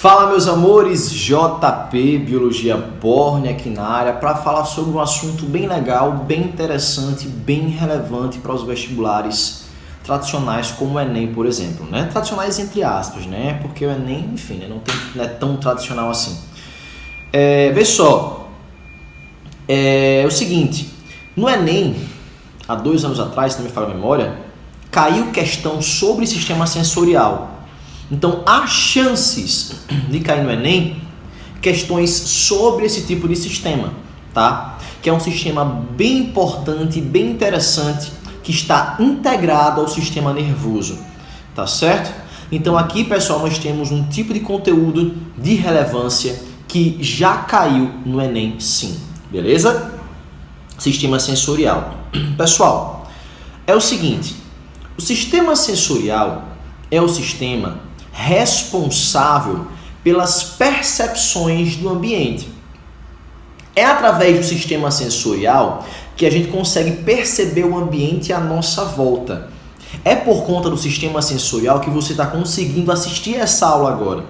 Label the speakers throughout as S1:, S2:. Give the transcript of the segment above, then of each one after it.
S1: Fala, meus amores, JP Biologia Born aqui na área para falar sobre um assunto bem legal, bem interessante, bem relevante para os vestibulares tradicionais como o Enem, por exemplo, né? Tradicionais entre aspas, né? Porque o Enem, enfim, né? Não é tão tradicional assim. Vê só, é o seguinte, no Enem, há 2 anos atrás, se não me falha a memória, caiu questão sobre sistema sensorial. Então, há chances de cair no Enem questões sobre esse tipo de sistema, tá? Que é um sistema bem importante, bem interessante, que está integrado ao sistema nervoso, tá certo? Então, aqui, pessoal, nós temos um tipo de conteúdo de relevância que já caiu no Enem, sim, beleza? Sistema sensorial. Pessoal, é o seguinte, o sistema sensorial é o sistema responsável pelas percepções do ambiente. É através do sistema sensorial que a gente consegue perceber o ambiente à nossa volta. É por conta do sistema sensorial que você está conseguindo assistir essa aula agora.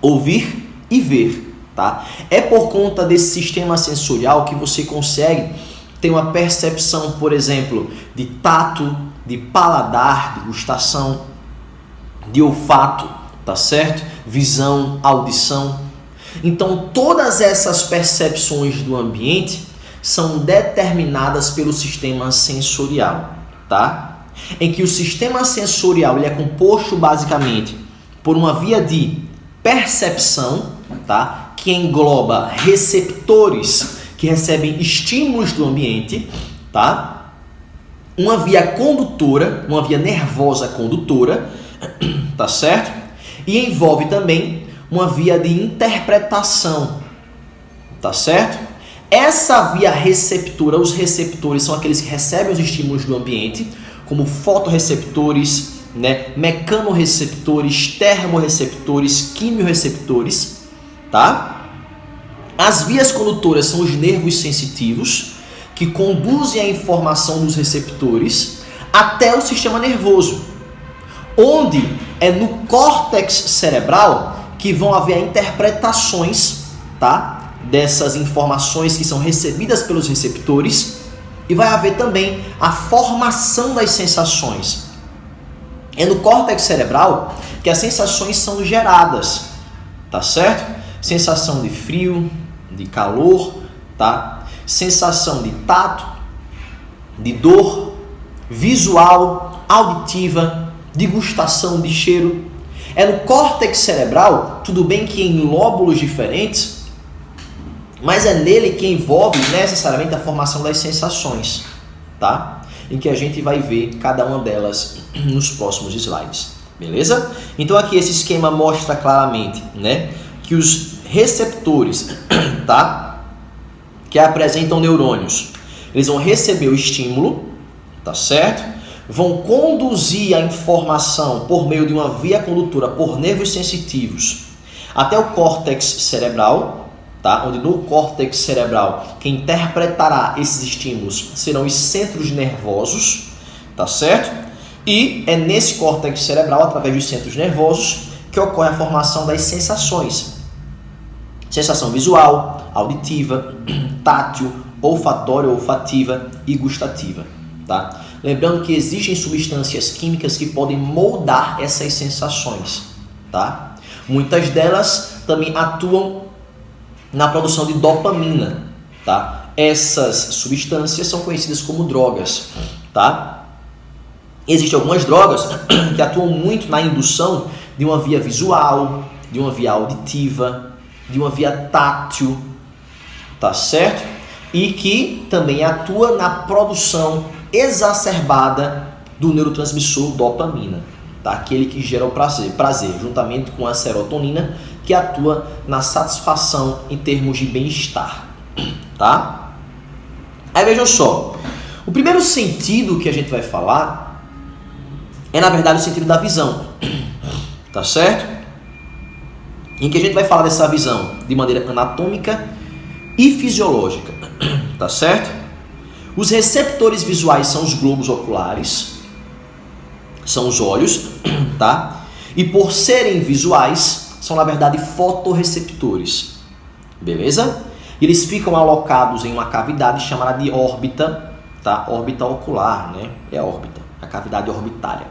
S1: Ouvir e ver, tá? É por conta desse sistema sensorial que você consegue ter uma percepção, por exemplo, de tato, de paladar, de gustação, de olfato, tá certo? Visão, audição. Então, todas essas percepções do ambiente são determinadas pelo sistema sensorial, tá? Em que o sistema sensorial ele é composto basicamente por uma via de percepção, tá? Que engloba receptores que recebem estímulos do ambiente, tá? Uma via condutora, uma via nervosa condutora, tá certo? E envolve também uma via de interpretação, tá certo? Essa via receptora, os receptores são aqueles que recebem os estímulos do ambiente, como fotorreceptores, né, mecanorreceptores, termorreceptores, quimiorreceptores, tá? As vias condutoras são os nervos sensitivos, que conduzem a informação dos receptores até o sistema nervoso, onde é no córtex cerebral que vão haver interpretações, tá? Dessas informações que são recebidas pelos receptores, e vai haver também a formação das sensações. É no córtex cerebral que as sensações são geradas, tá certo? Sensação de frio, de calor, tá? Sensação de tato, de dor, visual, auditiva, de gustação, de cheiro. É no córtex cerebral, tudo bem que em lóbulos diferentes, mas é nele que envolve necessariamente a formação das sensações, tá? Em que a gente vai ver cada uma delas nos próximos slides, beleza? Então aqui esse esquema mostra claramente, né, que os receptores, tá, que apresentam neurônios, eles vão receber o estímulo, tá certo? Vão conduzir a informação por meio de uma via condutora por nervos sensitivos até o córtex cerebral, tá? Onde no córtex cerebral quem interpretará esses estímulos serão os centros nervosos, tá certo? E é nesse córtex cerebral, através dos centros nervosos, que ocorre a formação das sensações. Sensação visual, auditiva, tátil, olfatória, olfativa e gustativa, tá? Lembrando que existem substâncias químicas que podem moldar essas sensações, tá? Muitas delas também atuam na produção de dopamina, tá? Essas substâncias são conhecidas como drogas, tá? Existem algumas drogas que atuam muito na indução de uma via visual, de uma via auditiva, de uma via tátil, tá certo? E que também atua na produção exacerbada do neurotransmissor dopamina, tá? Aquele que gera o prazer, juntamente com a serotonina, que atua na satisfação em termos de bem-estar, tá? Aí vejam só, o primeiro sentido que a gente vai falar é, na verdade, o sentido da visão, tá certo? Em que a gente vai falar dessa visão de maneira anatômica e fisiológica, tá certo? Os receptores visuais são os globos oculares, são os olhos, tá? E por serem visuais, são, na verdade, fotorreceptores. Beleza? Eles ficam alocados em uma cavidade chamada de órbita, tá? Órbita ocular, né? É a órbita, a cavidade orbitária.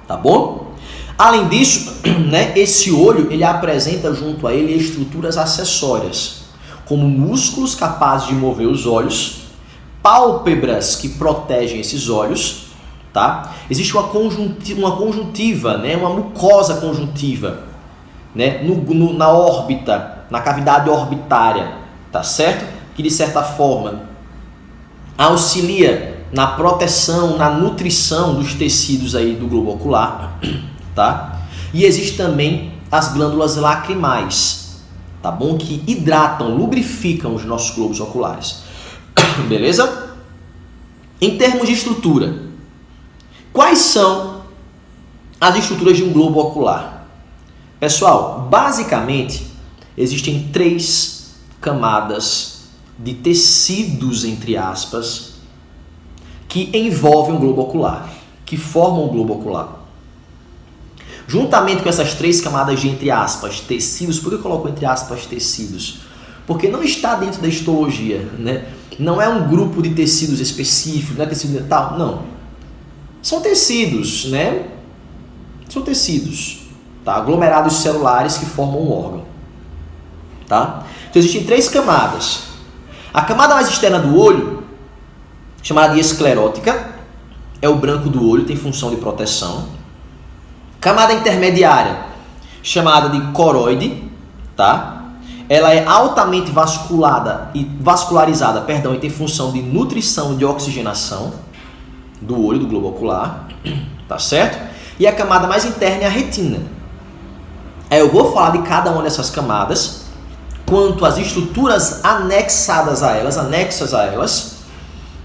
S1: Tá bom? Além disso, né, esse olho ele apresenta junto a ele estruturas acessórias, como músculos capazes de mover os olhos, pálpebras que protegem esses olhos, tá? Existe uma conjuntiva, né, uma mucosa conjuntiva, né, na órbita, na cavidade orbitária, tá certo? Que de certa forma auxilia na proteção, na nutrição dos tecidos aí do globo ocular, tá? E existe também as glândulas lacrimais, tá bom? Que hidratam, lubrificam os nossos globos oculares. Beleza? Em termos de estrutura, quais são as estruturas de um globo ocular? Pessoal, basicamente existem 3 camadas de tecidos, entre aspas, que envolvem o globo ocular, que formam o globo ocular. Juntamente com essas 3 camadas de, entre aspas, tecidos, por que eu coloco entre aspas tecidos? Porque não está dentro da histologia, né? Não é um grupo de tecidos específico, não é tecido dental, não. São tecidos, né? São tecidos, tá? Aglomerados celulares que formam um órgão, tá? Então existem 3 camadas. A camada mais externa do olho, chamada de esclerótica, é o branco do olho, tem função de proteção. Camada intermediária, chamada de coroide, tá? Ela é altamente vascularizada, e tem função de nutrição e de oxigenação do olho, do globo ocular, tá certo? E a camada mais interna é a retina. Aí eu vou falar de cada uma dessas camadas, quanto às estruturas anexas a elas,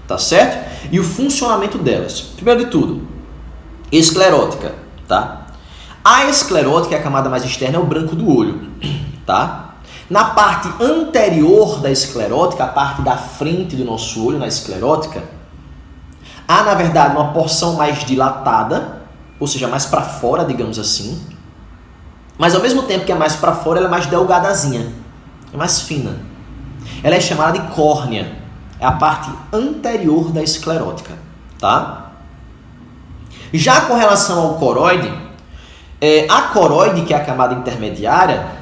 S1: tá certo? E o funcionamento delas. Primeiro de tudo, esclerótica, tá? A esclerótica, a camada mais externa, é o branco do olho, tá? Na parte anterior da esclerótica, a parte da frente do nosso olho, na esclerótica, há, na verdade, uma porção mais dilatada, ou seja, mais para fora, digamos assim, mas ao mesmo tempo que é mais para fora, ela é mais delgadazinha, é mais fina. Ela é chamada de córnea, é a parte anterior da esclerótica, tá? Já com relação ao coroide, a coroide, que é a camada intermediária,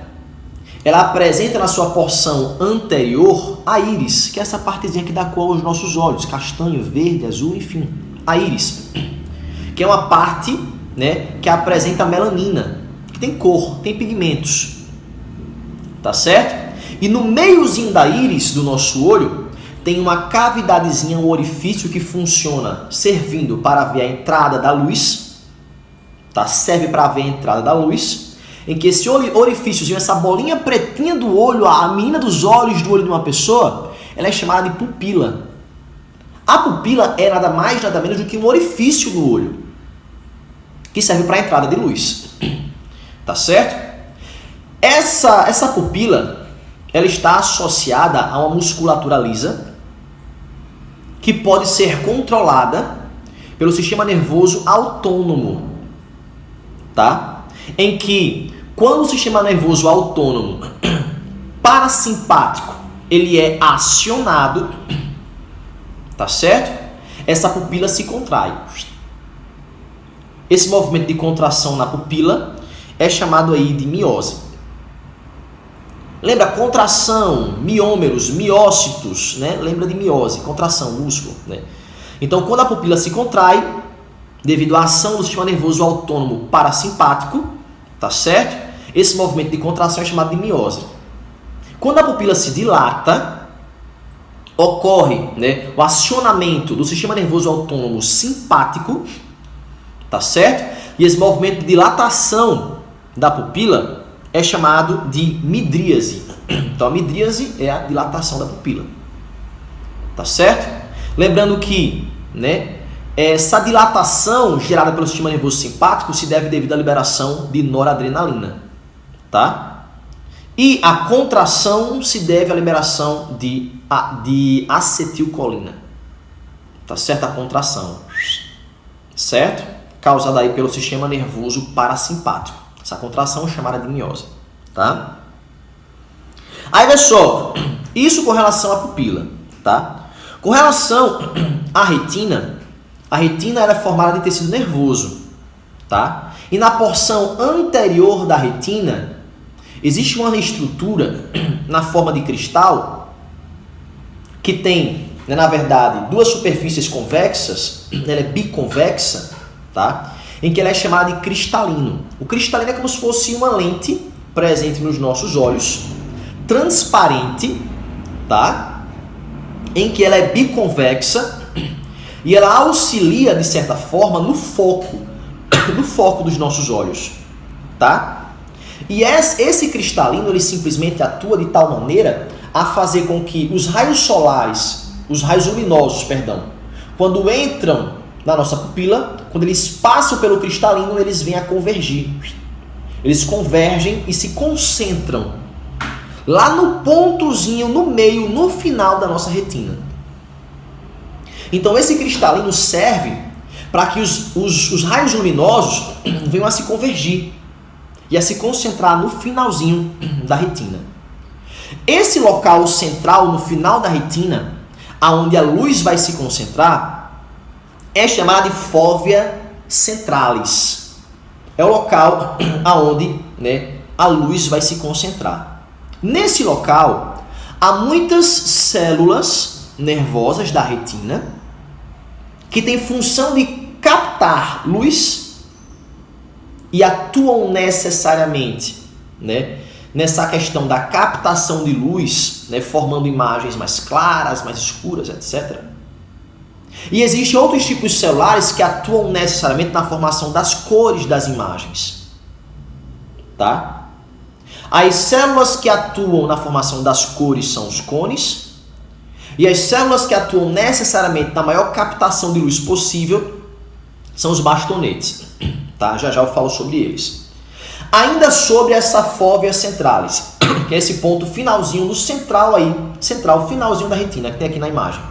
S1: ela apresenta na sua porção anterior a íris, que é essa partezinha que dá cor aos nossos olhos, castanho, verde, azul, enfim, a íris, que é uma parte, né, que apresenta melanina, que tem cor, tem pigmentos, tá certo? E no meiozinho da íris do nosso olho tem uma cavidadezinha, um orifício que funciona servindo para ver a entrada da luz, tá? Serve para ver a entrada da luz, em que esse orifíciozinho, essa bolinha pretinha do olho, a menina dos olhos do olho de uma pessoa, ela é chamada de pupila. A pupila é nada mais, nada menos do que um orifício do olho, que serve para a entrada de luz. Tá certo? Essa pupila, ela está associada a uma musculatura lisa, que pode ser controlada pelo sistema nervoso autônomo, tá? Em que, quando o sistema nervoso autônomo parasimpático ele é acionado, tá certo? Essa pupila se contrai. Esse movimento de contração na pupila é chamado aí de miose. Lembra contração, miômeros, miócitos, né? Lembra de miose, contração, músculo, né? Então, quando a pupila se contrai, devido à ação do sistema nervoso autônomo parasimpático, tá certo? Esse movimento de contração é chamado de miose. Quando a pupila se dilata, ocorre, né, o acionamento do sistema nervoso autônomo simpático, tá certo? E esse movimento de dilatação da pupila é chamado de midríase. Então, a midríase é a dilatação da pupila, tá certo? Lembrando que, né, essa dilatação gerada pelo sistema nervoso simpático se deve devido à liberação de noradrenalina, tá? E a contração se deve à liberação de acetilcolina, tá certo? A contração, certo? Causada aí pelo sistema nervoso parasimpático, Essa contração é chamada de miose, tá? Aí, vê só, isso com relação à pupila, tá? Com relação à retina ela é formada de tecido nervoso, tá? E na porção anterior da retina, existe uma estrutura na forma de cristal que tem, né, na verdade, duas superfícies convexas, ela é biconvexa, tá? Em que ela é chamada de cristalino. O cristalino é como se fosse uma lente presente nos nossos olhos, transparente, tá? Em que ela é biconvexa e ela auxilia, de certa forma, no foco dos nossos olhos, tá? E esse cristalino, ele simplesmente atua de tal maneira a fazer com que os raios luminosos, quando entram na nossa pupila, quando eles passam pelo cristalino, eles vêm a convergir. Eles convergem e se concentram lá no pontozinho, no meio, no final da nossa retina. Então esse cristalino serve para que os raios luminosos venham a se convergir e a se concentrar no finalzinho da retina. Esse local central, no final da retina, aonde a luz vai se concentrar, é chamado de fóvea centralis. É o local aonde, né, a luz vai se concentrar. Nesse local, há muitas células nervosas da retina que têm função de captar luz e atuam necessariamente, né, nessa questão da captação de luz, né, formando imagens mais claras, mais escuras, etc. E existem outros tipos celulares que atuam necessariamente na formação das cores das imagens, tá? As células que atuam na formação das cores são os cones, e as células que atuam necessariamente na maior captação de luz possível são os bastonetes, tá? Já já eu falo sobre eles. Ainda sobre essa fóvea centralis, que é esse ponto finalzinho do central finalzinho da retina, que tem aqui na imagem.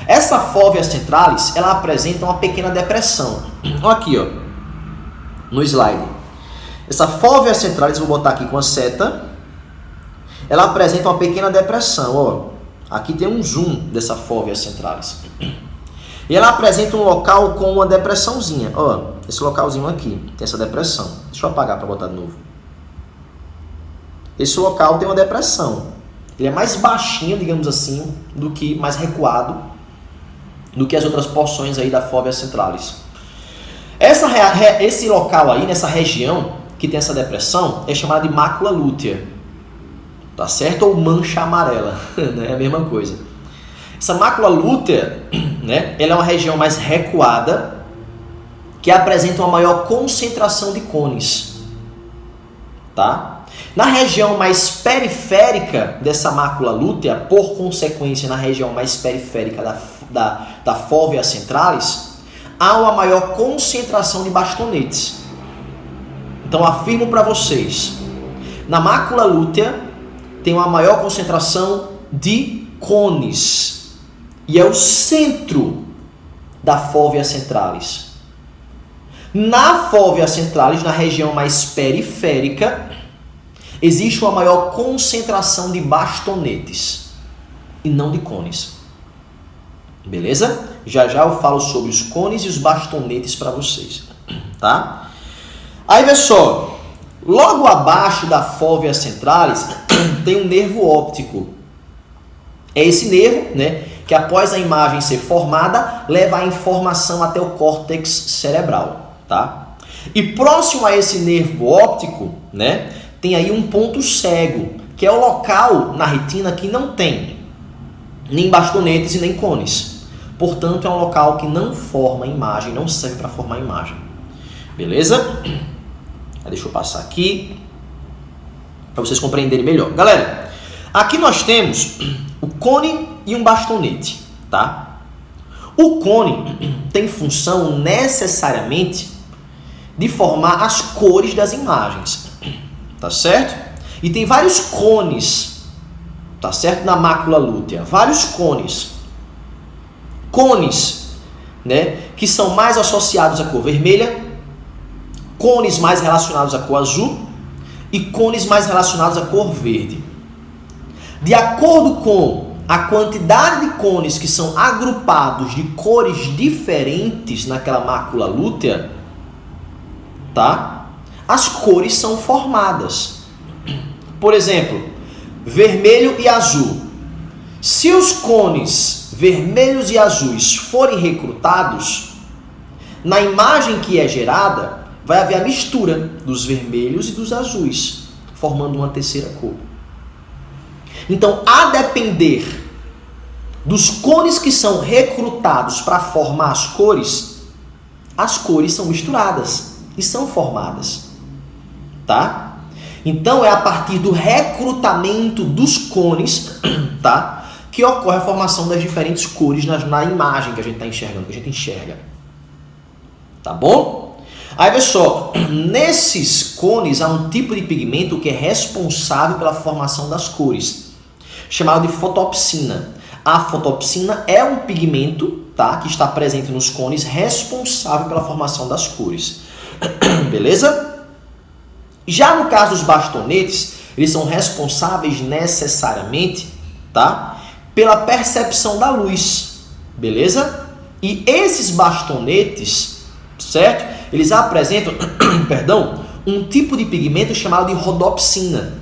S1: Essa fóvea centralis, ela apresenta uma pequena depressão. Olha aqui, ó, no slide. Essa fóvea centralis, vou botar aqui com a seta, ela apresenta uma pequena depressão, ó. Aqui tem um zoom dessa fóvea centralis. E ela apresenta um local com uma depressãozinha, ó, esse localzinho aqui, tem essa depressão. Deixa eu apagar para botar de novo. Esse local tem uma depressão. Ele é mais baixinho, digamos assim, do que mais recuado do que as outras porções aí da fóvea centralis. Esse local aí, nessa região que tem essa depressão, é chamada de mácula lútea, tá certo? Ou mancha amarela, né? É a mesma coisa. Essa mácula lútea, né, ela é uma região mais recuada que apresenta uma maior concentração de cones, tá? Na região mais periférica dessa mácula lútea, por consequência, na região mais periférica da fóvea centralis, há uma maior concentração de bastonetes. Então, afirmo para vocês, na mácula lútea tem uma maior concentração de cones. E é o centro da fóvea centralis. Na fóvea centralis, na região mais periférica, existe uma maior concentração de bastonetes e não de cones. Beleza? Já já eu falo sobre os cones e os bastonetes para vocês, tá? Aí, vê só, logo abaixo da fóvea centralis tem um nervo óptico. É esse nervo, né, que após a imagem ser formada, leva a informação até o córtex cerebral, tá? E próximo a esse nervo óptico, né, tem aí um ponto cego, que é o local na retina que não tem nem bastonetes e nem cones. Portanto, é um local que não forma imagem, não serve para formar imagem. Beleza? Deixa eu passar aqui para vocês compreenderem melhor. Galera, aqui nós temos o cone e um bastonete, tá? O cone tem função necessariamente de formar as cores das imagens, tá certo? E tem vários cones, tá certo? Na mácula lútea, vários cones. Cones, né, que são mais associados à cor vermelha, cones mais relacionados à cor azul e cones mais relacionados à cor verde. De acordo com a quantidade de cones que são agrupados de cores diferentes naquela mácula lútea, tá? As cores são formadas. Por exemplo, vermelho e azul. Se os cones vermelhos e azuis forem recrutados, na imagem que é gerada, vai haver a mistura dos vermelhos e dos azuis, formando uma terceira cor. Então, a depender dos cones que são recrutados para formar as cores são misturadas e são formadas, tá? Então, é a partir do recrutamento dos cones, tá, que ocorre a formação das diferentes cores na imagem que a gente está enxergando, que a gente enxerga. Tá bom? Aí, vê só, nesses cones há um tipo de pigmento que é responsável pela formação das cores, chamado de fotopsina. A fotopsina é um pigmento, tá, que está presente nos cones, responsável pela formação das cores. Beleza? Já no caso dos bastonetes, eles são responsáveis necessariamente, tá, pela percepção da luz. Beleza? E esses bastonetes, certo? Eles apresentam, perdão, um tipo de pigmento chamado de rodopsina.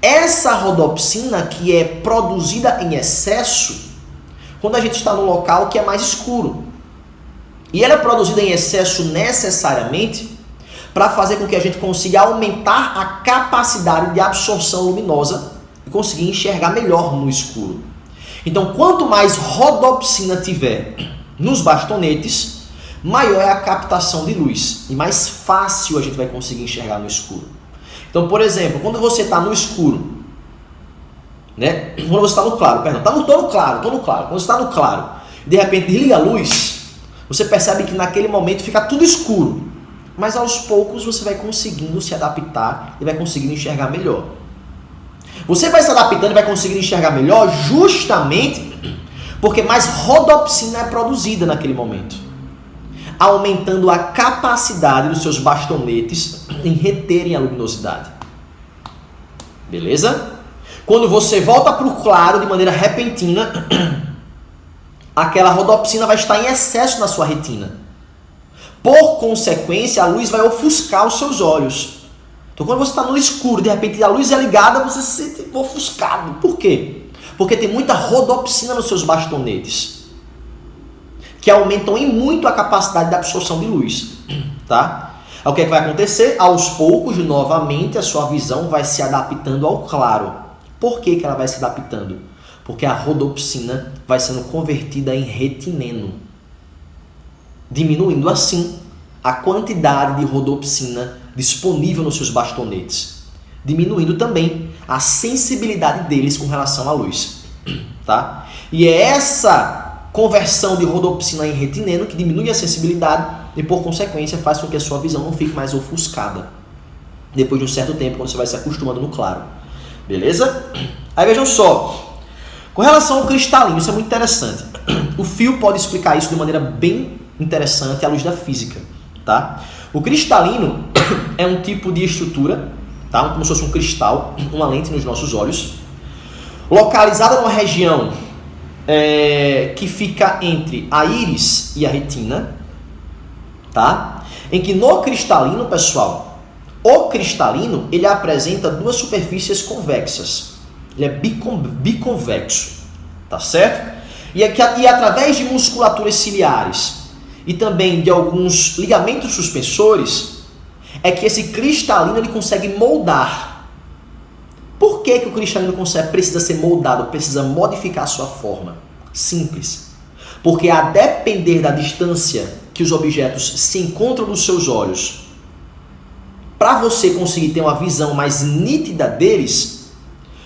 S1: Essa rodopsina que é produzida em excesso quando a gente está no local que é mais escuro. E ela é produzida em excesso necessariamente para fazer com que a gente consiga aumentar a capacidade de absorção luminosa e conseguir enxergar melhor no escuro. Então, quanto mais rodopsina tiver nos bastonetes, maior é a captação de luz e mais fácil a gente vai conseguir enxergar no escuro. Então, por exemplo, quando você está no escuro, né? Quando você está no claro, perdão, tô no claro. Quando você está no claro, de repente desliga a luz, você percebe que naquele momento fica tudo escuro. Mas aos poucos você vai conseguindo se adaptar e vai conseguindo enxergar melhor. Você vai se adaptando e vai conseguindo enxergar melhor justamente porque mais rodopsina é produzida naquele momento, aumentando a capacidade dos seus bastonetes em reterem a luminosidade. Beleza? Quando você volta para o claro de maneira repentina, aquela rodopsina vai estar em excesso na sua retina. Por consequência, a luz vai ofuscar os seus olhos. Então, quando você está no escuro, de repente a luz é ligada, você se sente ofuscado. Por quê? Porque tem muita rodopsina nos seus bastonetes, que aumentam em muito a capacidade de absorção de luz, tá? O que é que vai acontecer? Aos poucos, novamente, a sua visão vai se adaptando ao claro. Por que ela vai se adaptando? Porque a rodopsina vai sendo convertida em retineno, diminuindo assim a quantidade de rodopsina disponível nos seus bastonetes, diminuindo também a sensibilidade deles com relação à luz, tá? E é essa conversão de rodopsina em retineno que diminui a sensibilidade e, por consequência, faz com que a sua visão não fique mais ofuscada depois de um certo tempo, quando você vai se acostumando no claro. Beleza? Aí vejam só, com relação ao cristalino, isso é muito interessante. O fio pode explicar isso de maneira bem interessante à luz da física, tá? O cristalino é um tipo de estrutura, tá? Como se fosse um cristal, uma lente nos nossos olhos, localizada numa região que fica entre a íris e a retina, tá? Em que no cristalino, pessoal, o cristalino, ele apresenta duas superfícies convexas. Ele é biconvexo, tá certo? E através de musculaturas ciliares e também de alguns ligamentos suspensores, é que esse cristalino ele consegue moldar. Por que o cristalino precisa ser moldado, precisa modificar a sua forma? Simples. Porque a depender da distância que os objetos se encontram nos seus olhos, para você conseguir ter uma visão mais nítida deles,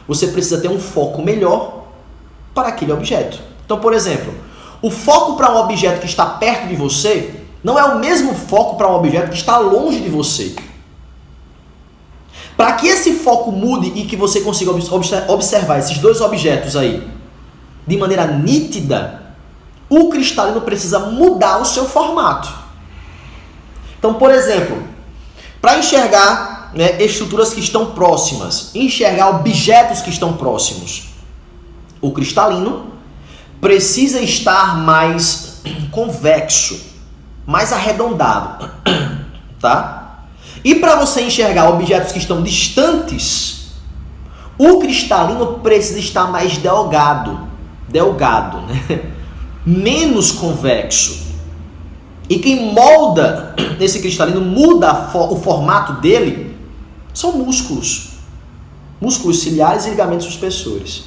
S1: você precisa ter um foco melhor para aquele objeto. Então, por exemplo, o foco para um objeto que está perto de você não é o mesmo foco para um objeto que está longe de você. Para que esse foco mude e que você consiga observar esses dois objetos aí de maneira nítida, o cristalino precisa mudar o seu formato. Então, por exemplo, Para enxergar, né, estruturas que estão próximas, enxergar objetos que estão próximos, o cristalino precisa estar mais convexo, mais arredondado, tá? E para você enxergar objetos que estão distantes, o cristalino precisa estar mais delgado, né? Menos convexo. E quem molda esse cristalino, muda o formato dele, são músculos. Músculos ciliares e ligamentos suspensores.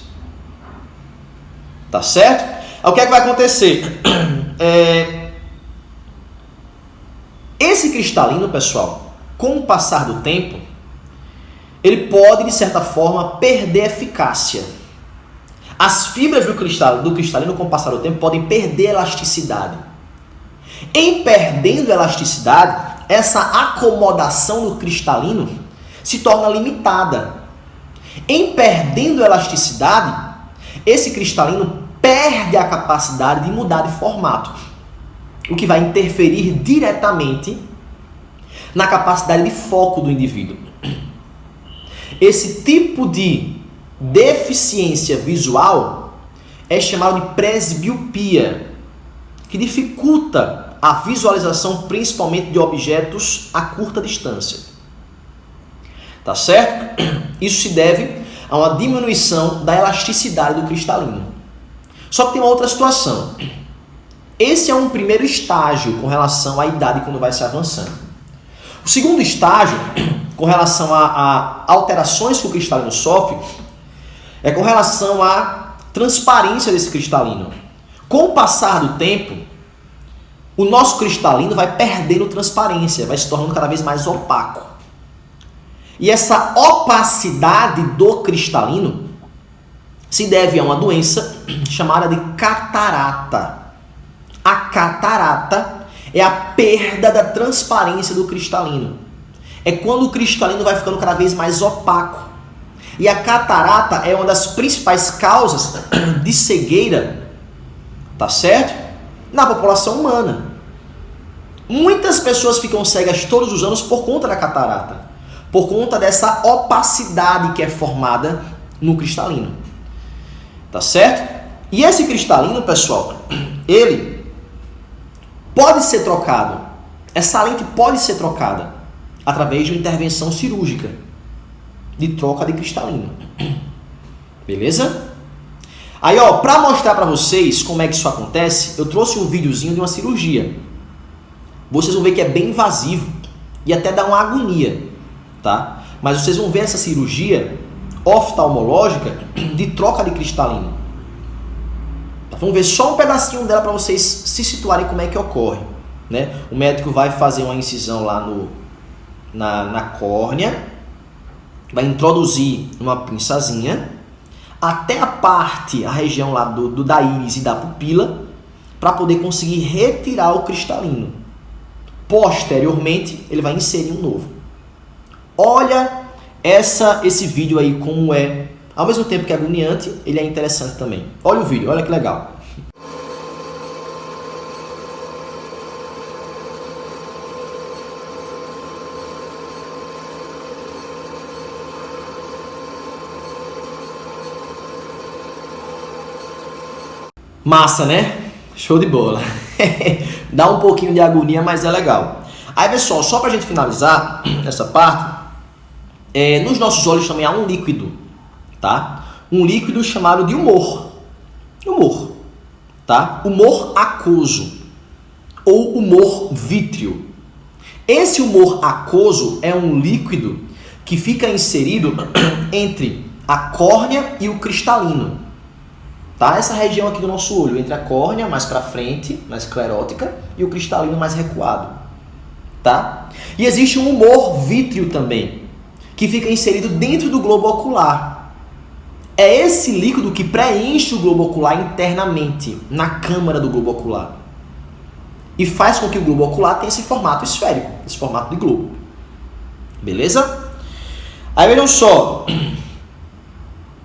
S1: Tá certo? O que é que vai acontecer? Esse cristalino, pessoal, com o passar do tempo, ele pode, de certa forma, perder eficácia. As fibras do cristalino, com o passar do tempo, podem perder elasticidade. Em perdendo elasticidade, essa acomodação do cristalino se torna limitada. Em perdendo elasticidade, esse cristalino perde a capacidade de mudar de formato, o que vai interferir diretamente na capacidade de foco do indivíduo. Esse tipo de deficiência visual é chamado de presbiopia, que dificulta a visualização principalmente de objetos a curta distância. Tá certo? Isso se deve a uma diminuição da elasticidade do cristalino. Só que tem uma outra situação. Esse é um primeiro estágio com relação à idade quando vai se avançando. O segundo estágio, com relação a alterações que o cristalino sofre, é com relação à transparência desse cristalino. Com o passar do tempo, o nosso cristalino vai perdendo transparência, vai se tornando cada vez mais opaco. E essa opacidade do cristalino se deve a uma doença chamada de catarata. A catarata é a perda da transparência do cristalino. É quando o cristalino vai ficando cada vez mais opaco. E a catarata é uma das principais causas de cegueira, tá certo? Na população humana. Muitas pessoas ficam cegas todos os anos por conta da catarata, por conta dessa opacidade que é formada no cristalino. Tá certo? E esse cristalino, pessoal, ele pode ser trocado. Essa lente pode ser trocada através de uma intervenção cirúrgica de troca de cristalino. Beleza? Aí, ó, para mostrar para vocês como é que isso acontece, eu trouxe um videozinho de uma cirurgia. Vocês vão ver que é bem invasivo e até dá uma agonia, tá? Mas vocês vão ver essa cirurgia oftalmológica de troca de cristalino. Vamos ver só um pedacinho dela para vocês se situarem como é que ocorre, né? O médico vai fazer uma incisão lá na córnea, vai introduzir uma pinçazinha até a região lá da íris e da pupila, para poder conseguir retirar o cristalino. Posteriormente, ele vai inserir um novo. Olha esse vídeo aí como é, ao mesmo tempo que é agoniante, ele é interessante também. Olha o vídeo, olha que legal. Massa, né? Show de bola. Dá um pouquinho de agonia, mas é legal. Aí, pessoal, só pra gente finalizar essa parte, nos nossos olhos também há um líquido, tá? Um líquido chamado de humor. Humor, tá? Humor aquoso ou humor vítreo. Esse humor aquoso é um líquido que fica inserido entre a córnea e o cristalino. Tá? Essa região aqui do nosso olho, entre a córnea mais para frente, mais esclerótica, e o cristalino mais recuado. Tá? E existe um humor vítreo também, que fica inserido dentro do globo ocular. É esse líquido que preenche o globo ocular internamente, na câmara do globo ocular. E faz com que o globo ocular tenha esse formato esférico, esse formato de globo. Beleza? Aí vejam só.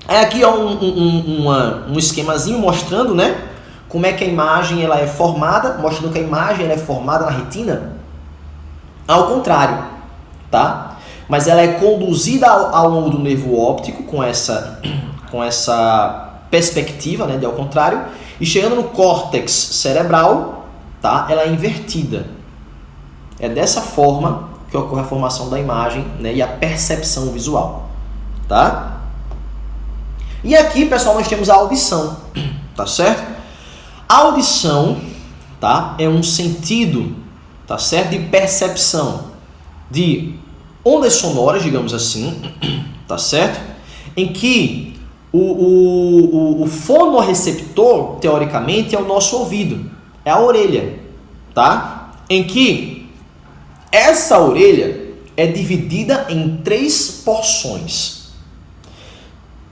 S1: Aqui é um esquemazinho mostrando, né, como é que a imagem ela é formada, mostrando que a imagem ela é formada na retina. Ao contrário, tá? Mas ela é conduzida ao longo do nervo óptico com essa perspectiva, né, de ao contrário, e chegando no córtex cerebral, tá? Ela é invertida. É dessa forma que ocorre a formação da imagem, né, e a percepção visual, tá? E aqui, pessoal, nós temos a audição, tá certo? A audição, tá, é um sentido, tá certo, de percepção de ondas sonoras, digamos assim, tá certo? Em que o fonorreceptor, teoricamente, é o nosso ouvido, é a orelha, tá? Em que essa orelha é dividida em 3 porções.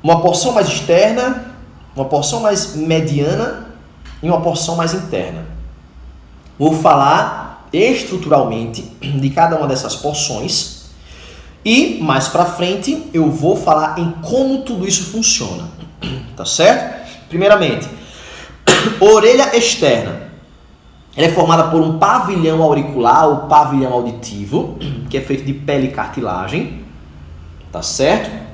S1: Uma porção mais externa, uma porção mais mediana e uma porção mais interna. Vou falar estruturalmente de cada uma dessas porções e mais para frente eu vou falar em como tudo isso funciona, tá certo? Primeiramente, orelha externa. Ela é formada por um pavilhão auricular ou pavilhão auditivo, que é feito de pele e cartilagem, tá certo?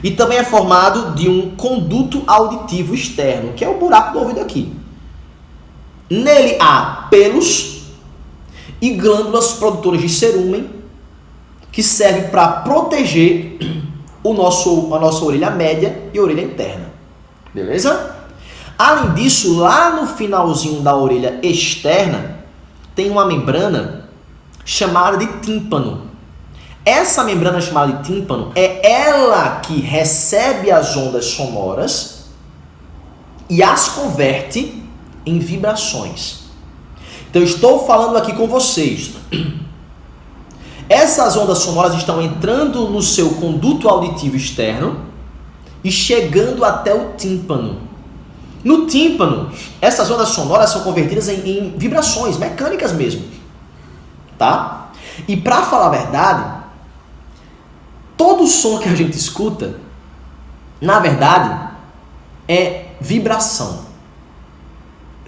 S1: E também é formado de um conduto auditivo externo, que é o buraco do ouvido aqui. Nele há pelos e glândulas produtoras de cerúmen, que servem para proteger a nossa orelha média e a orelha interna. Beleza? Além disso, lá no finalzinho da orelha externa, tem uma membrana chamada de tímpano. Essa membrana chamada de tímpano é ela que recebe as ondas sonoras e as converte em vibrações. Então, eu estou falando aqui com vocês. Essas ondas sonoras estão entrando no seu conduto auditivo externo e chegando até o tímpano. No tímpano, essas ondas sonoras são convertidas em vibrações mecânicas mesmo, tá? E para falar a verdade, todo som que a gente escuta, na verdade, é vibração.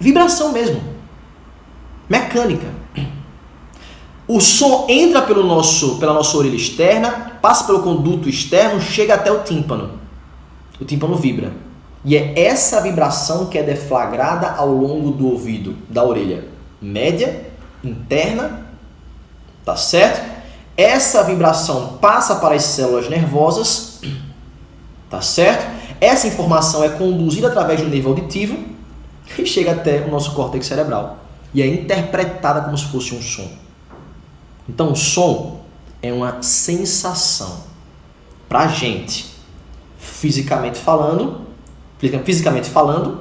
S1: Vibração mesmo. Mecânica. O som entra pela nossa orelha externa, passa pelo conduto externo, chega até o tímpano. O tímpano vibra. E é essa vibração que é deflagrada ao longo do ouvido, da orelha média, interna, tá certo? Essa vibração passa para as células nervosas, tá certo? Essa informação é conduzida através do nervo auditivo e chega até o nosso córtex cerebral. E é interpretada como se fosse um som. Então, o som é uma sensação. Pra gente, fisicamente falando,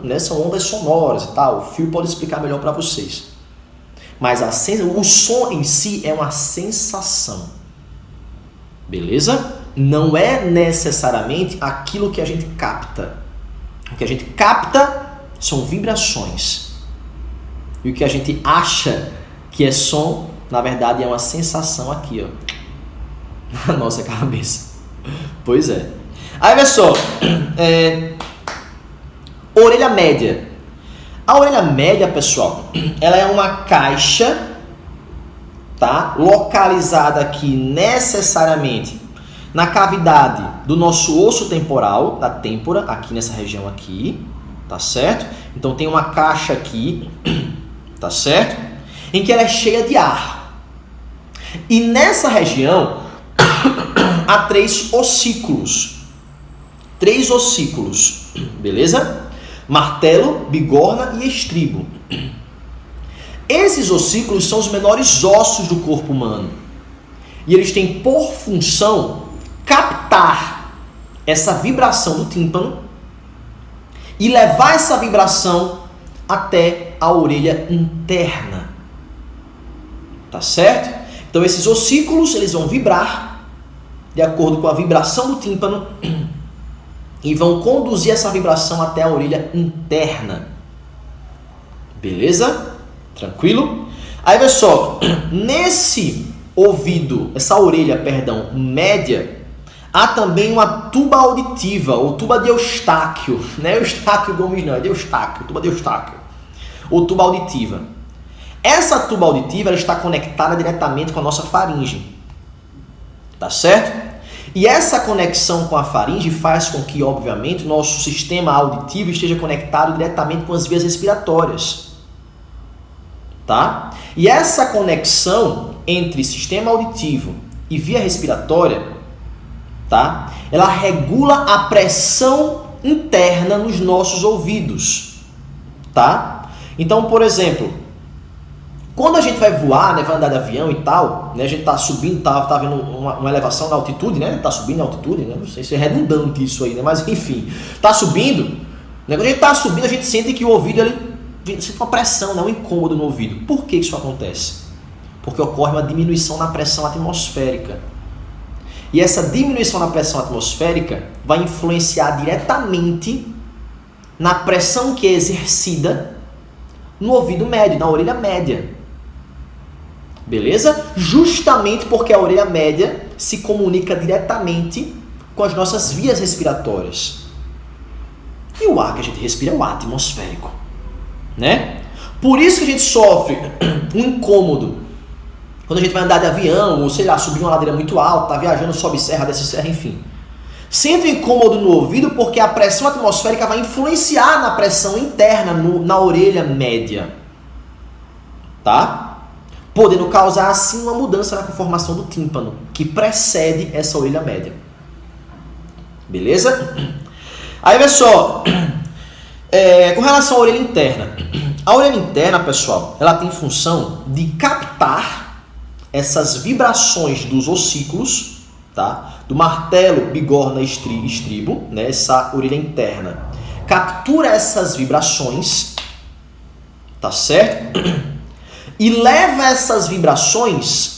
S1: né, são ondas sonoras e tal. O Phil pode explicar melhor para vocês. Mas o som em si é uma sensação. Beleza? Não é necessariamente aquilo que a gente capta. O que a gente capta são vibrações. E o que a gente acha que é som, na verdade, é uma sensação aqui, ó, na nossa cabeça. Pois é. Aí, pessoal, orelha média. A orelha média, pessoal, ela é uma caixa, tá? Localizada aqui necessariamente na cavidade do nosso osso temporal, da têmpora, aqui nessa região aqui, tá certo? Então tem uma caixa aqui, tá certo? Em que ela é cheia de ar. E nessa região há 3 ossículos. 3 ossículos, beleza? Martelo, bigorna e estribo. Esses ossículos são os menores ossos do corpo humano. E eles têm por função captar essa vibração do tímpano e levar essa vibração até a orelha interna. Tá certo? Então esses ossículos, eles vão vibrar de acordo com a vibração do tímpano e vão conduzir essa vibração até a orelha interna. Beleza? Tranquilo? Aí, pessoal, nesse ouvido, essa orelha, perdão, média, há também uma tuba auditiva, ou tuba de Eustáquio. Não é Eustáquio Gomes, não, é de Eustáquio, tuba de Eustáquio. Ou tuba auditiva. Essa tuba auditiva ela está conectada diretamente com a nossa faringe. Tá certo? E essa conexão com a faringe faz com que, obviamente, o nosso sistema auditivo esteja conectado diretamente com as vias respiratórias. Tá? E essa conexão entre sistema auditivo e via respiratória, tá? Ela regula a pressão interna nos nossos ouvidos. Tá? Então, por exemplo, quando a gente vai voar, né, vai andar de avião e tal, né, a gente tá subindo, tá vendo uma elevação na altitude, né? Tá subindo na altitude, né? Não sei se é redundante isso aí, né? Mas enfim, tá subindo. Né? Quando a gente tá subindo, a gente sente que o ouvido ele sente uma pressão, né? Um incômodo no ouvido. Por que isso acontece? Porque ocorre uma diminuição na pressão atmosférica. E essa diminuição na pressão atmosférica vai influenciar diretamente na pressão que é exercida no ouvido médio, na orelha média. Beleza? Justamente porque a orelha média se comunica diretamente com as nossas vias respiratórias. E o ar que a gente respira é o ar atmosférico. Né? Por isso que a gente sofre um incômodo quando a gente vai andar de avião, ou sei lá, subir uma ladeira muito alta, tá viajando, sobe serra, desce serra, enfim. Sente um incômodo no ouvido porque a pressão atmosférica vai influenciar na pressão interna na orelha média. Tá? Podendo causar assim uma mudança na conformação do tímpano, que precede essa orelha média. Beleza? Aí, pessoal, com relação à orelha interna. A orelha interna, pessoal, ela tem função de captar essas vibrações dos ossículos, tá? Do martelo, bigorna, estribo, né? Essa orelha interna captura essas vibrações, tá certo? E leva essas vibrações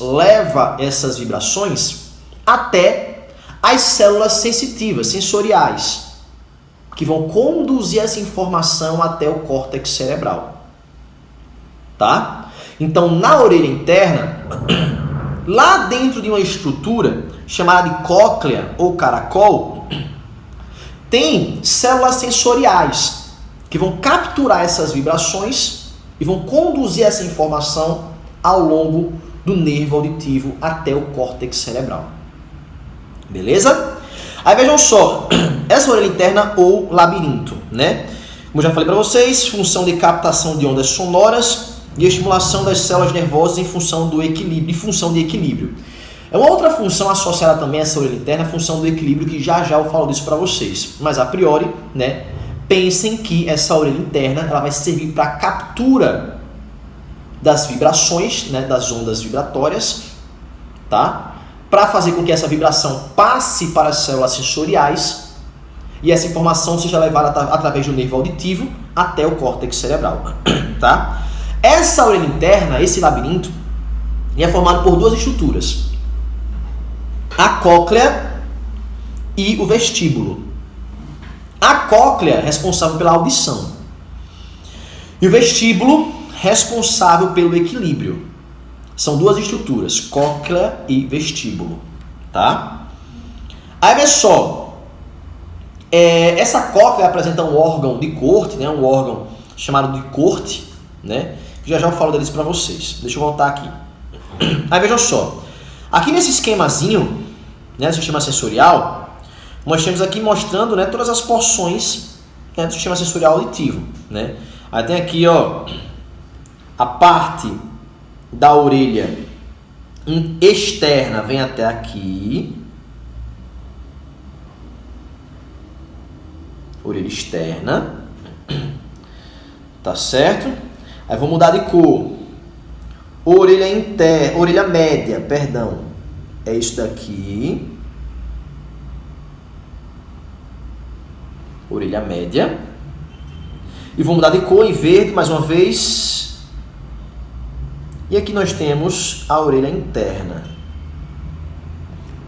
S1: até as células sensitivas, sensoriais, que vão conduzir essa informação até o córtex cerebral. Tá? Então, na orelha interna, lá dentro de uma estrutura chamada de cóclea ou caracol, tem células sensoriais que vão capturar essas vibrações e vão conduzir essa informação ao longo do nervo auditivo até o córtex cerebral. Beleza? Aí vejam só, essa orelha interna ou labirinto, né? Como já falei para vocês, função de captação de ondas sonoras e estimulação das células nervosas em função do equilíbrio, de equilíbrio. É uma outra função associada também a essa orelha interna, a função do equilíbrio, que já eu falo disso para vocês. Mas a priori, né? Pensem que essa orelha interna ela vai servir para a captura das vibrações, né, das ondas vibratórias, tá? Para fazer com que essa vibração passe para as células sensoriais e essa informação seja levada através do nervo auditivo até o córtex cerebral, tá? Essa orelha interna, esse labirinto, é formado por duas estruturas: a cóclea e o vestíbulo. A cóclea é responsável pela audição e o vestíbulo responsável pelo equilíbrio. São duas estruturas, cóclea e vestíbulo, tá? Aí, vê só, essa cóclea apresenta um órgão de corte, né? Um órgão chamado de corte, né? Já eu falo deles para vocês. Deixa eu voltar aqui. Aí, vejam só, aqui nesse esquemazinho, né, do sistema sensorial, nós temos aqui mostrando, né, todas as porções, né, do sistema sensorial auditivo, né? Aí tem aqui, ó, a parte da orelha externa vem até aqui. Orelha externa. Tá certo? Aí vou mudar de cor. Orelha média, perdão. É isso daqui. Orelha média. E vou mudar de cor em verde mais uma vez. E aqui nós temos a orelha interna.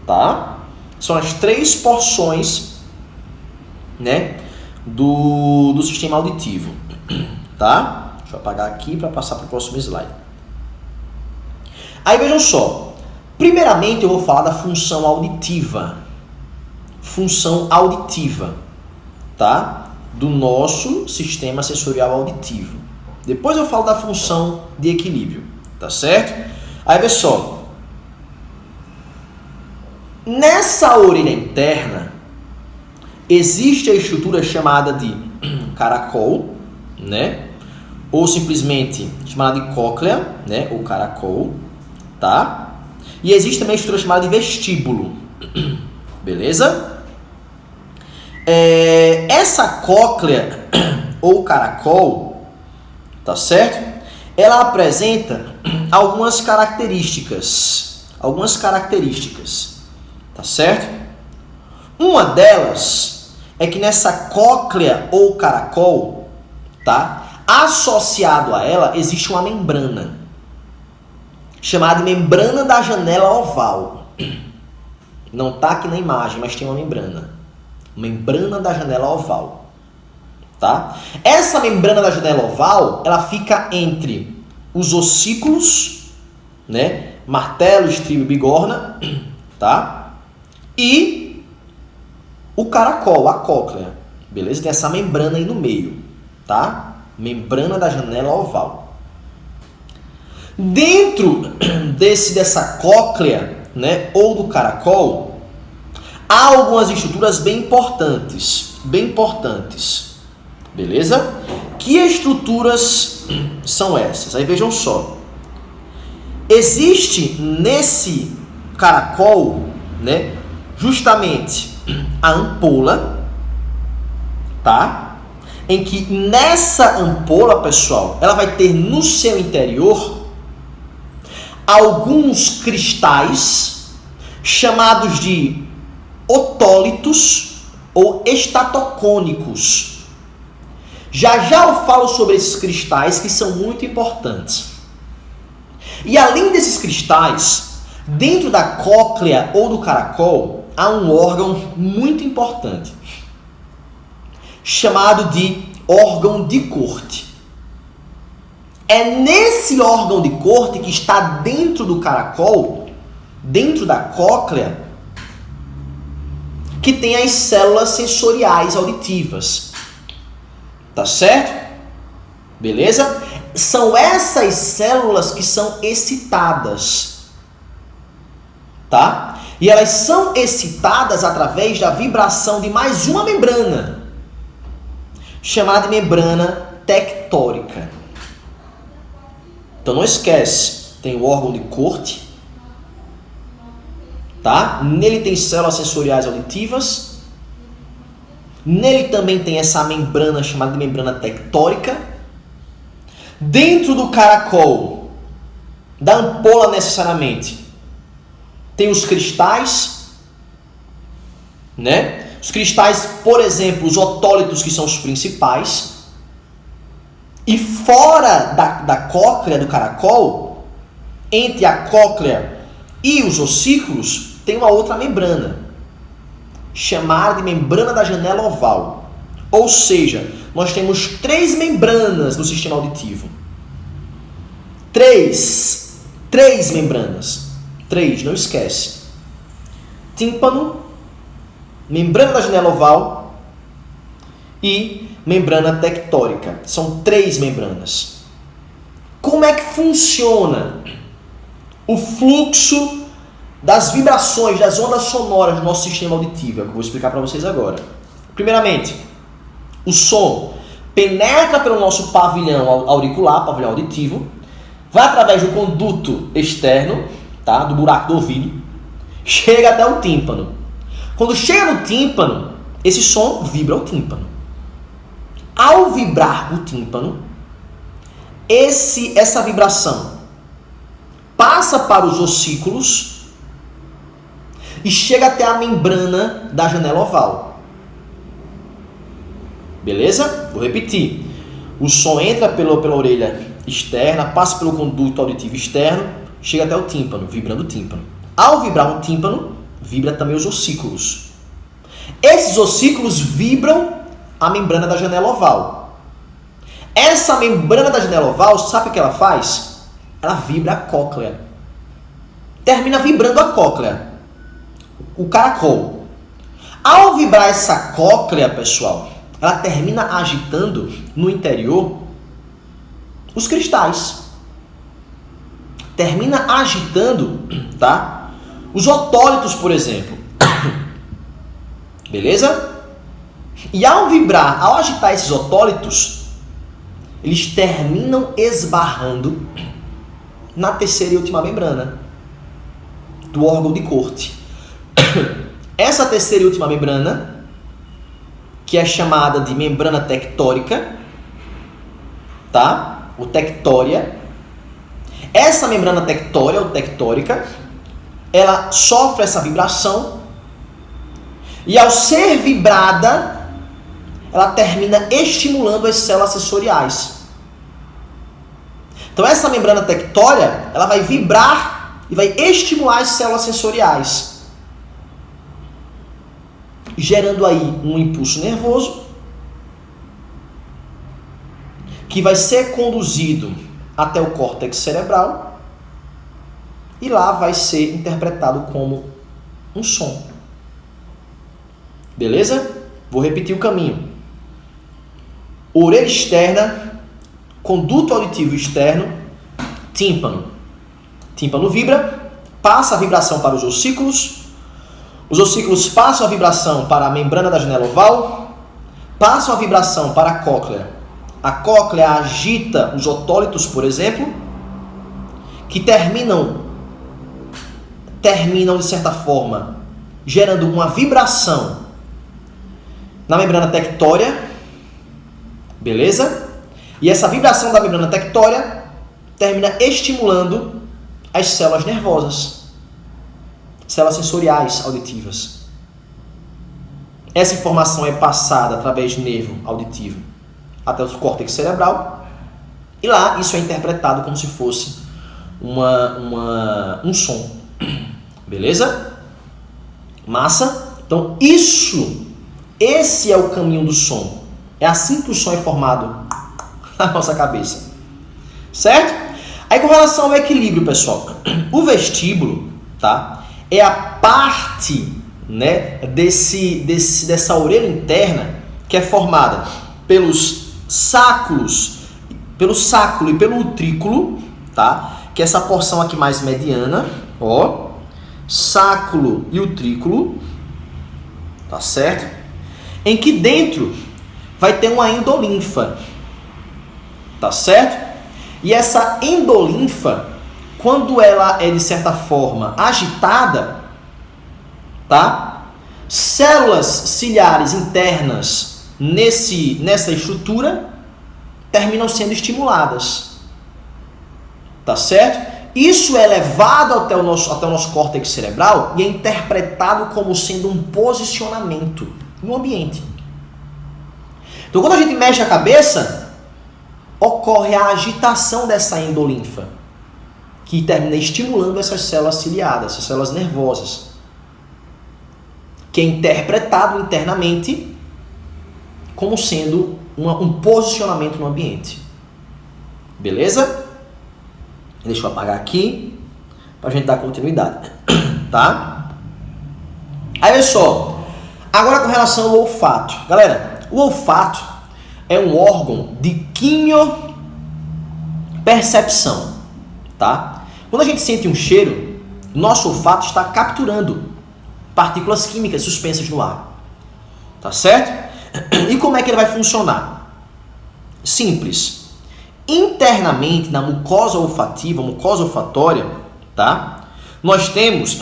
S1: Tá? São as três porções, né, do sistema auditivo. Tá? Deixa eu apagar aqui para passar para o próximo slide. Aí vejam só. Primeiramente eu vou falar da função auditiva. Função auditiva, tá? Do nosso sistema sensorial auditivo. Depois eu falo da função de equilíbrio, tá certo? Aí vê só. Nessa orelha interna, existe a estrutura chamada de caracol, né? Ou simplesmente chamada de cóclea, né? Ou caracol, tá? E existe também a estrutura chamada de vestíbulo, beleza? Essa cóclea ou caracol, tá certo? Ela apresenta algumas características, tá certo? Uma delas é que nessa cóclea ou caracol, tá? Associado a ela existe uma membrana, chamada de membrana da janela oval. Não tá aqui na imagem, mas tem uma membrana. Membrana da janela oval, tá? Essa membrana da janela oval, ela fica entre os ossículos, né? Martelo, estribo e bigorna, tá? E o caracol, a cóclea, beleza? Tem essa membrana aí no meio, tá? Membrana da janela oval. Dentro dessa cóclea, né, ou do caracol, há algumas estruturas bem importantes, beleza? Que estruturas são essas? Aí vejam só. Existe nesse caracol, né, justamente a ampola, tá? Em que nessa ampola, pessoal, ela vai ter no seu interior alguns cristais chamados de otólitos ou estatocônicos. Já já eu falo sobre esses cristais que são muito importantes. E além desses cristais, dentro da cóclea ou do caracol, há um órgão muito importante, chamado de órgão de Corte. É nesse órgão de Corte que está dentro do caracol, dentro da cóclea, que tem as células sensoriais auditivas. Tá certo? Beleza? São essas células que são excitadas. Tá? E elas são excitadas através da vibração de mais uma membrana, chamada de membrana tectórica. Então não esquece, tem o órgão de Corte, tá? Nele tem células sensoriais auditivas. Nele também tem essa membrana chamada de membrana tectórica. Dentro do caracol, da ampola necessariamente, tem os cristais, né? Os cristais, por exemplo, os otólitos, que são os principais. E fora da cóclea do caracol, entre a cóclea e os ossículos, tem uma outra membrana, chamada de membrana da janela oval. Ou seja, nós temos 3 membranas no sistema auditivo. 3 membranas. 3, não esquece. Tímpano, membrana da janela oval e membrana tectórica. São 3 membranas. Como é que funciona o fluxo das vibrações, das ondas sonoras do nosso sistema auditivo? É o que eu vou explicar para vocês agora. Primeiramente, o som penetra pelo nosso pavilhão auricular, pavilhão auditivo, vai através do conduto externo, tá, do buraco do ouvido, chega até o tímpano. Quando chega no tímpano, esse som vibra o tímpano. Ao vibrar o tímpano, essa vibração passa para os ossículos e chega até a membrana da janela oval. Beleza? Vou repetir. O som entra pela orelha externa, passa pelo conduto auditivo externo, chega até o tímpano, vibrando o tímpano. Ao vibrar um tímpano, vibra também os ossículos. Esses ossículos vibram a membrana da janela oval. Essa membrana da janela oval, sabe o que ela faz? Ela vibra a cóclea. Termina vibrando a cóclea, o caracol. Ao vibrar essa cóclea, pessoal, ela termina agitando no interior os cristais. Termina agitando, tá? os otólitos, por exemplo. Beleza? E ao vibrar, ao agitar esses otólitos, eles terminam esbarrando na terceira e última membrana do órgão de Corte. Essa terceira e última membrana, que é chamada de membrana tectórica, tá? Ou tectória. Essa membrana tectória ou tectórica, ela sofre essa vibração e ao ser vibrada, ela termina estimulando as células sensoriais. Então essa membrana tectória, ela vai vibrar e vai estimular as células sensoriais, gerando aí um impulso nervoso que vai ser conduzido até o córtex cerebral e lá vai ser interpretado como um som. Beleza? Vou repetir o caminho. Orelha externa, conduto auditivo externo, tímpano. Tímpano vibra, passa a vibração para os ossículos passam a vibração para a membrana da janela oval, passam a vibração para a cóclea. A cóclea agita os otólitos, por exemplo, que terminam de certa forma gerando uma vibração na membrana tectória, beleza? E essa vibração da membrana tectória termina estimulando as células nervosas, células sensoriais auditivas. Essa informação é passada através do nervo auditivo até o córtex cerebral e lá isso é interpretado como se fosse um som. Beleza? Massa? Então esse é o caminho do som. É assim que o som é formado na nossa cabeça. Certo? Aí com relação ao equilíbrio, pessoal, o vestíbulo, tá? É a parte, né, dessa orelha interna que é formada pelo sáculo e pelo utrículo, tá? Que é essa porção aqui mais mediana, ó, sáculo e utrículo, tá certo? Em que dentro vai ter uma endolinfa, tá certo? E essa endolinfa, quando ela é de certa forma agitada, tá? Células ciliares internas nessa estrutura terminam sendo estimuladas, tá certo? Isso é levado até o nosso córtex cerebral e é interpretado como sendo um posicionamento no ambiente. Então, quando a gente mexe a cabeça, ocorre a agitação dessa endolinfa, que termina estimulando essas células ciliadas, essas células nervosas, que é interpretado internamente como sendo um posicionamento no ambiente. Beleza? Deixa eu apagar aqui para a gente dar continuidade, tá? Aí, pessoal, agora com relação ao olfato. Galera, o olfato é um órgão de quimiopercepção, tá? Quando a gente sente um cheiro, nosso olfato está capturando partículas químicas suspensas no ar, tá certo? E como é que ele vai funcionar? Simples. Internamente, na mucosa olfativa, mucosa olfatória, tá? Nós temos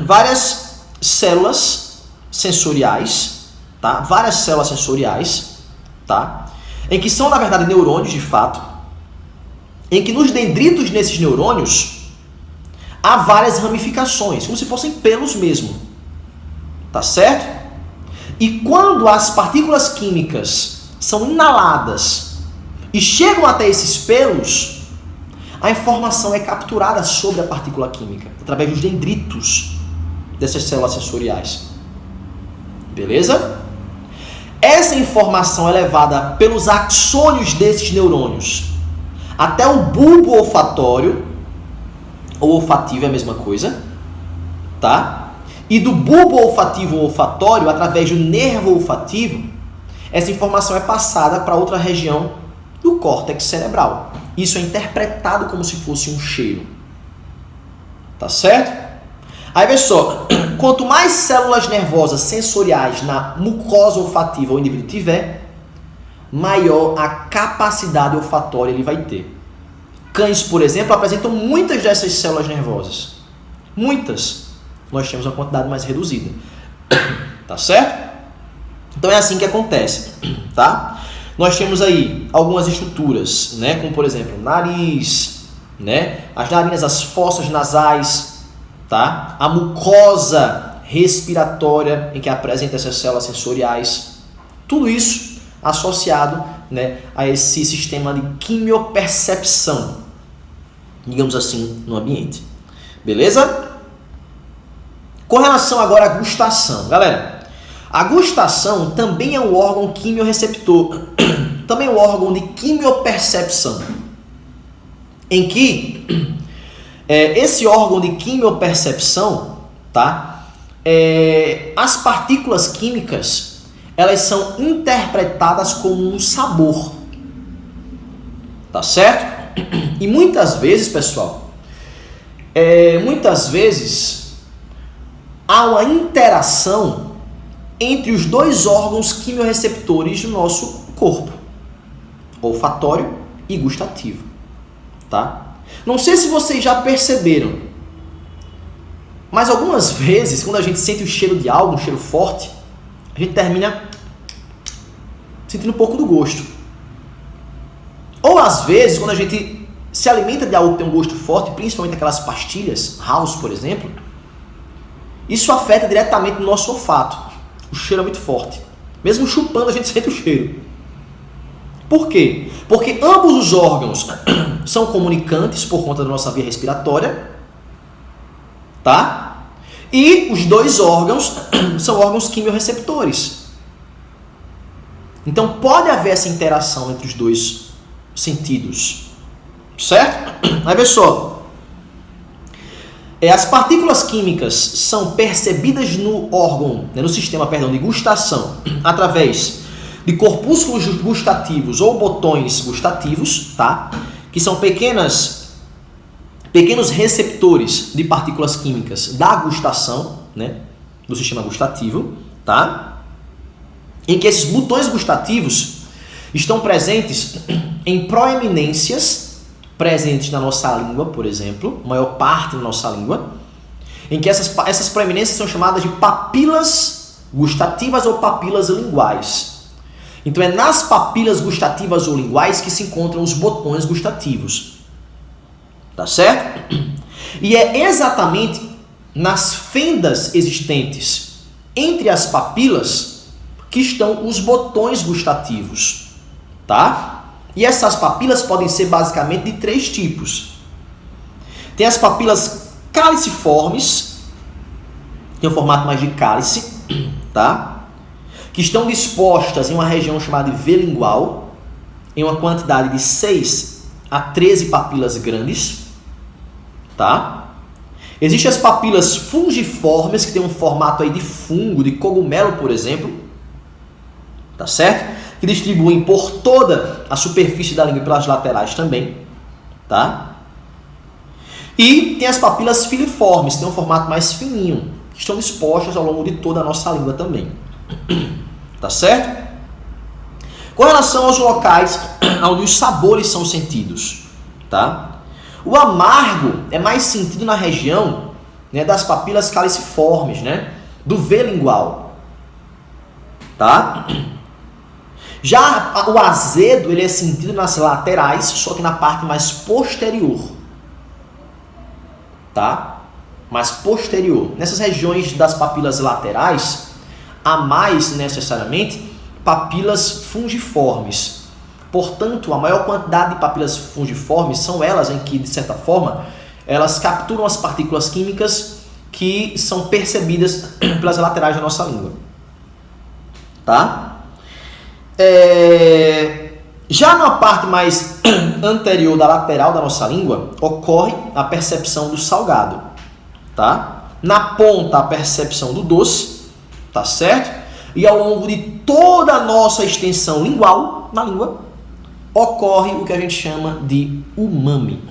S1: várias células sensoriais, tá? Várias células sensoriais, tá? Em que são, na verdade, neurônios de fato, em que nos dendritos desses neurônios há várias ramificações, como se fossem pelos mesmo, tá certo? E quando as partículas químicas são inaladas e chegam até esses pelos, a informação é capturada sobre a partícula química, através dos dendritos dessas células sensoriais. Beleza? Essa informação é levada pelos axônios desses neurônios até o bulbo olfatório, ou olfativo é a mesma coisa, tá? E do bulbo olfativo ou olfatório, através do nervo olfativo, essa informação é passada para outra região do córtex cerebral. Isso é interpretado como se fosse um cheiro. Tá certo? Aí, pessoal, quanto mais células nervosas sensoriais na mucosa olfativa o indivíduo tiver, maior a capacidade olfatória ele vai ter. Cães, por exemplo, apresentam muitas dessas células nervosas. Muitas. Nós temos uma quantidade mais reduzida. Tá certo? Então é assim que acontece, tá? Nós temos aí algumas estruturas, né? Como, por exemplo, nariz, né? As narinas, as fossas nasais, tá? A mucosa respiratória, em que apresenta essas células sensoriais. Tudo isso associado, né, a esse sistema de quimiopercepção, digamos assim, no ambiente. Beleza? Com relação agora à gustação. Galera, a gustação também é um órgão quimiorreceptor, também é um órgão de quimiopercepção, em que esse órgão de quimiopercepção, tá? As partículas químicas, elas são interpretadas como um sabor, tá certo? E muitas vezes, pessoal, há uma interação entre os dois órgãos quimiorreceptores do nosso corpo, olfatório e gustativo, tá? Não sei se vocês já perceberam, mas algumas vezes, quando a gente sente o cheiro de algo, um cheiro forte, a gente termina sentindo um pouco do gosto. Ou às vezes, quando a gente se alimenta de algo que tem um gosto forte, principalmente aquelas pastilhas, House, por exemplo, isso afeta diretamente o nosso olfato. O cheiro é muito forte. Mesmo chupando, a gente sente o cheiro. Por quê? Porque ambos os órgãos são comunicantes por conta da nossa via respiratória, tá? E os dois órgãos são órgãos quimiorreceptores. Então pode haver essa interação entre os dois sentidos, certo? Aí, pessoal, as partículas químicas são percebidas no órgão, no sistema, de gustação, através de corpúsculos gustativos ou botões gustativos, tá? Que são pequenos receptores de partículas químicas da gustação, né? Do sistema gustativo, tá? Em que esses botões gustativos estão presentes em proeminências presentes na nossa língua, por exemplo, maior parte da nossa língua, em que essas proeminências são chamadas de papilas gustativas ou papilas linguais. Então é nas papilas gustativas ou linguais que se encontram os botões gustativos. Tá certo? E é exatamente nas fendas existentes entre as papilas que estão os botões gustativos, tá? E essas papilas podem ser basicamente de 3 tipos. Tem as papilas caliciformes, que tem um formato mais de cálice, tá? Que estão dispostas em uma região chamada de V lingual, em uma quantidade de 6 a 13 papilas grandes, tá? Existem as papilas fungiformes, que tem um formato aí de fungo, de cogumelo, por exemplo, tá certo? Que distribuem por toda a superfície da língua e pelas laterais também, tá? E tem as papilas filiformes, que tem um formato mais fininho, que estão dispostas ao longo de toda a nossa língua também, tá certo? Com relação aos locais onde os sabores são sentidos, tá? O amargo é mais sentido na região, né, das papilas caliciformes, né, do V lingual, tá? Já o azedo, ele é sentido nas laterais, só que na parte mais posterior, tá? Mais posterior. Nessas regiões das papilas laterais, há mais necessariamente papilas fungiformes. Portanto, a maior quantidade de papilas fungiformes são elas em que, de certa forma, elas capturam as partículas químicas que são percebidas pelas laterais da nossa língua, tá? Já na parte mais anterior da lateral da nossa língua, ocorre a percepção do salgado, tá? Na ponta, a percepção do doce, tá certo? E ao longo de toda a nossa extensão lingual, na língua, ocorre o que a gente chama de umami.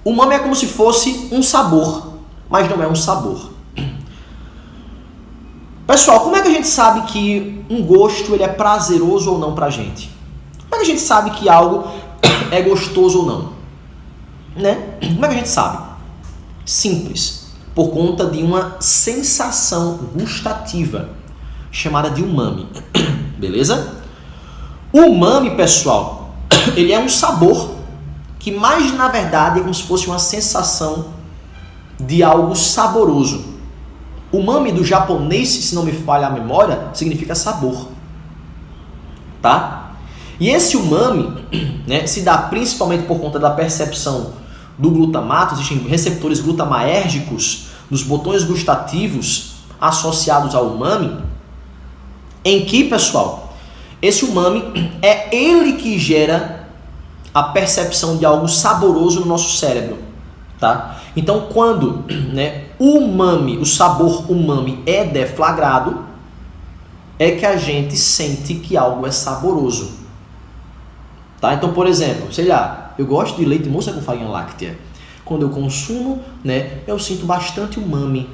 S1: Umami é como se fosse um sabor, mas não é um sabor. Pessoal, como é que a gente sabe que um gosto ele é prazeroso ou não pra gente? Como é que a gente sabe que algo é gostoso ou não? Né? Como é que a gente sabe? Simples. Por conta de uma sensação gustativa chamada de umami. Beleza? O umami, pessoal, ele é um sabor que mais na verdade é como se fosse uma sensação de algo saboroso. Umami do japonês, se não me falha a memória, significa sabor. Tá? E esse umami, né, se dá principalmente por conta da percepção do glutamato. Existem receptores glutamaérgicos nos botões gustativos associados ao umami, em que, pessoal, esse umami é ele que gera a percepção de algo saboroso no nosso cérebro, tá? Então, quando, né, o umami, o sabor umami é deflagrado, é que a gente sente que algo é saboroso, tá? Então, por exemplo, sei lá, eu gosto de leite moça com farinha láctea. Quando eu consumo, né, eu sinto bastante umami,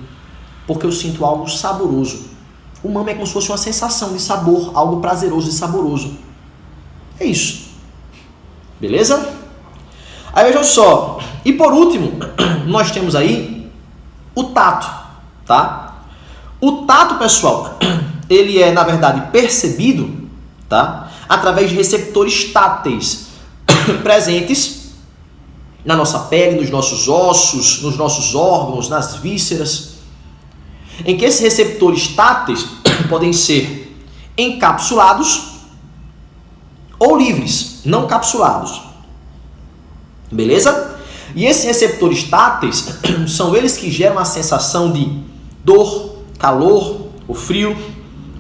S1: porque eu sinto algo saboroso. Umami é como se fosse uma sensação de sabor, algo prazeroso e saboroso. É isso. Beleza? Aí vejam só. E por último, nós temos aí o tato, tá? O tato, pessoal, ele é, na verdade, percebido, tá? Através de receptores táteis presentes na nossa pele, nos nossos ossos, nos nossos órgãos, nas vísceras, em que esses receptores táteis podem ser encapsulados ou livres, não capsulados. Beleza? E esses receptores táteis são eles que geram a sensação de dor, calor, o frio,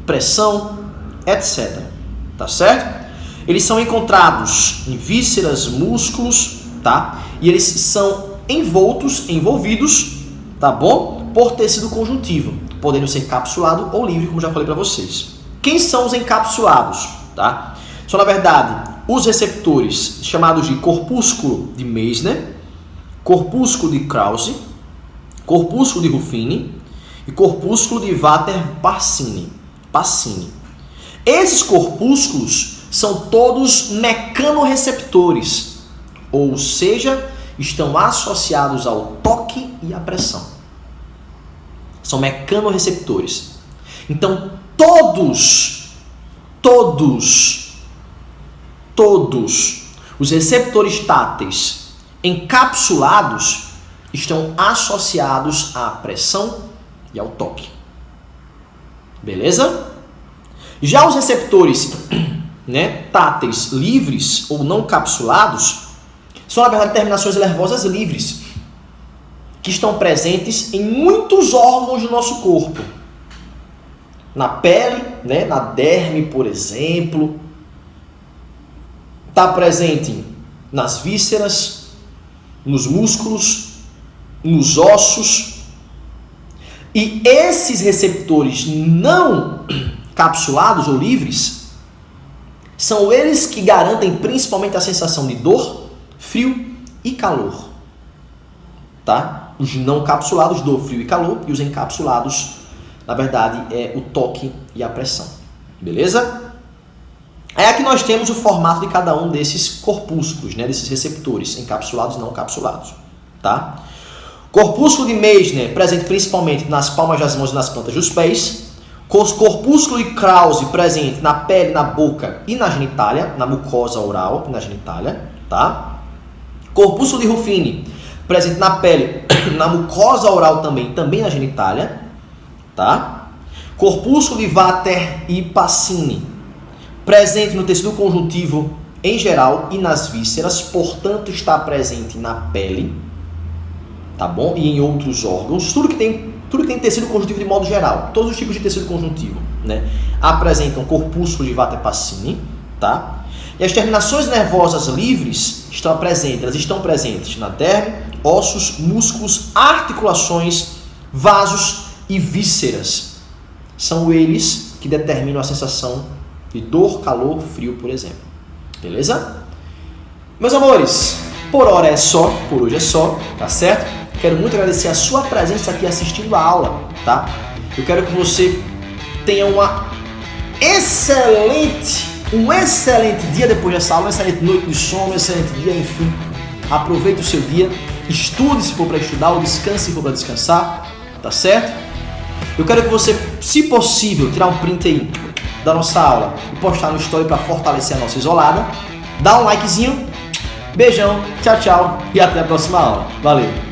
S1: pressão, etc. Tá certo? Eles são encontrados em vísceras, músculos, tá? E eles são envolvidos, tá bom? Por tecido conjuntivo, podendo ser capsulado ou livre, como já falei para vocês. Quem são os encapsulados, tá? São, na verdade, os receptores chamados de corpúsculo de Meissner, corpúsculo de Krause, corpúsculo de Ruffini e corpúsculo de Vater-Pacini. Esses corpúsculos são todos mecanorreceptores, ou seja, estão associados ao toque e à pressão. São mecanorreceptores. Então, todos os receptores táteis encapsulados estão associados à pressão e ao toque. Beleza? Já os receptores, né, táteis livres ou não capsulados são, na verdade, terminações nervosas livres que estão presentes em muitos órgãos do nosso corpo. Na pele, né, na derme, por exemplo. Está presente nas vísceras, nos músculos, nos ossos. E esses receptores não capsulados ou livres são eles que garantem principalmente a sensação de dor, frio e calor. Tá? Os não capsulados, dor, frio e calor, e os encapsulados, na verdade, é o toque e a pressão. Beleza? Aí aqui nós temos o formato de cada um desses corpúsculos, né, desses receptores, encapsulados e não capsulados. Tá? Corpúsculo de Meissner, presente principalmente nas palmas das mãos e nas plantas dos pés. Corpúsculo de Krause, presente na pele, na boca e na genitália, na mucosa oral e na genitália. Tá? Corpúsculo de Ruffini, presente na pele, na mucosa oral também na genitália. Tá? Corpúsculo de Vater e Pacini, presente no tecido conjuntivo em geral e nas vísceras, portanto está presente na pele, tá bom? E em outros órgãos, tudo que tem tecido conjuntivo de modo geral, todos os tipos de tecido conjuntivo, né, apresentam corpúsculo de Vater-Pacini, tá? E as terminações nervosas livres estão presentes na derme, ossos, músculos, articulações, vasos e vísceras. São eles que determinam a sensação de dor, calor, frio, por exemplo. Beleza? Meus amores, por hora é só, por hoje é só, tá certo? Quero muito agradecer a sua presença aqui assistindo a aula, tá? Eu quero que você tenha um excelente dia depois dessa aula, uma excelente noite de sono, um excelente dia, enfim. Aproveite o seu dia, estude se for para estudar ou descanse se for para descansar, tá certo? Eu quero que você, se possível, tirar um print aí da nossa aula e postar no story para fortalecer a nossa isolada. Dá um likezinho, beijão, tchau, tchau e até a próxima aula. Valeu!